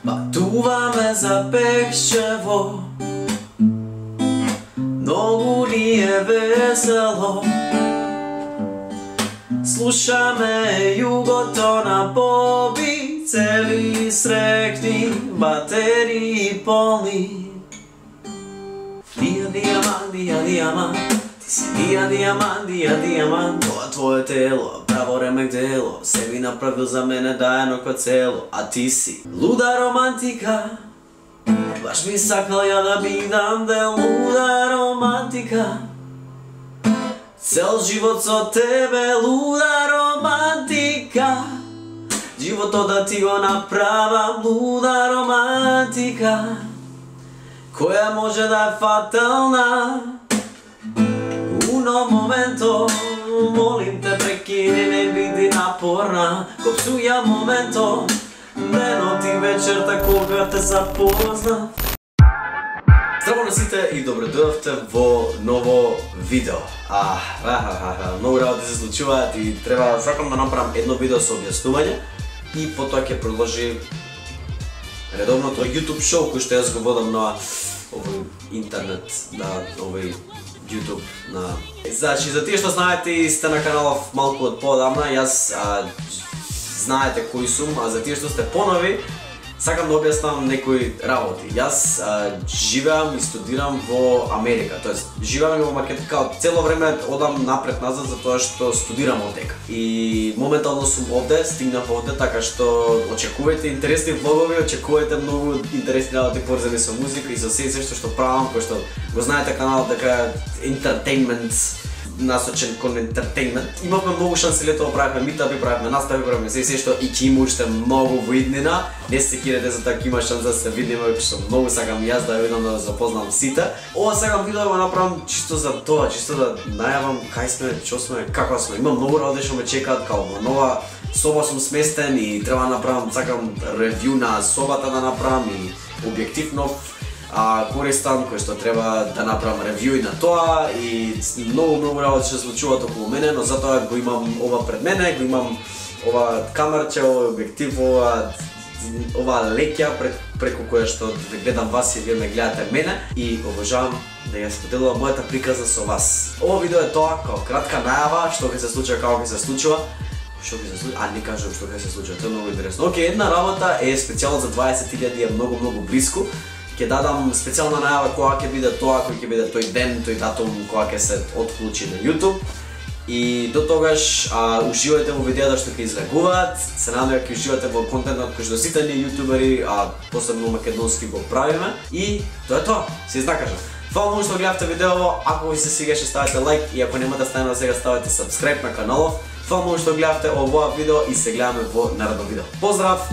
Пътуваме за Пехчево, много ни е весело. Слушаме югото на Боби, цели срекни, батерии пълни. Дия диамант, ти си диамант, това твое тело, право ремек дело, се би направил за мене да едно кое цело, а ти си луда романтика. Баш би сакал ја да бидам дел луда романтика. Цел живот со тебе, луда романтика. Живото да ти го направам, луда романтика, која може да е фатална. Uno momento, молим те прекини, не биди напорна. Копсуја моменто, дено ти вечерта кога те запозна. Здраво на сите и добре дојдовте во ново видео. Многу работи се случуваат и сакам да направам едно видео со објаснување и потоа ќе продолжи редовното YouTube шоу кој што јас го водам на овој интернет, на овој YouTube на... Значи, за тие што знаете и сте на каналов малку од поодамна, јас знаете кој сум, а за тие што сте понови, сакам да објаснам некои работи. Јас живеам и студирам во Америка, тоест живеам во Македонија, цело време одам напред-назад за тоа што студирам овдека. И моментално сум овде, стигнав овде, така што очекувајте интересни влогови, очекувајте многу интересни работи поврзани со музика и со се што правам, кој што го знаете каналот дека entertainment, насочен кон ентертейнмент. Имавме многу шанси летово, правевме митапи, правевме настави, правевме се што и ќе има уште многу во иднина. Не се секирате за така има шанс да се видиме, што многу сакам јас да видам да запознам сите. Ова сакам видео да го направам чисто за тоа, чисто да најавам кај сме, што сме, како сме. Имам многу работи што ме чекаат, као во нова соба сум сместен и треба да направам, сакам ревју на собата да направам и објектив нов користам, кој што треба да направам ревју и на тоа и многу работи што се случуваат околу мене, но затоа го имам ова пред мене, го имам ова камерче, ова објектив, ова леќа преку која што гледам вас и вие ме гледате мене и обожавам да ја споделувам мојата приказна со вас. Ова видео е тоа, као кратка најава што ќе се случува, како ќе се случува. Што ќе се случи? Не кажам што ќе се случува, тоа е многу интересно. Океј, една работа е специјално за 20.000 е многу блиску. Ќе дадам специјална најава кога ќе биде тоа, кој ќе биде тој ден, тој датум кога ќе се отклучи на YouTube. И до тогаш уживајте во видеата што ќе излегуваат. Се надевам ќе уживате во контентот кој што сите ние јутубери, посебно македонски го правиме. И тоа е тоа. Се изнакажам. Фала многу што гледавте видео. Ако ви се свигаше ставете лайк и ако немате станено сега ставете subscribe на каналов. Фала многу што гледавте овоа видео и се гледаме во наредно видео. Поздрав!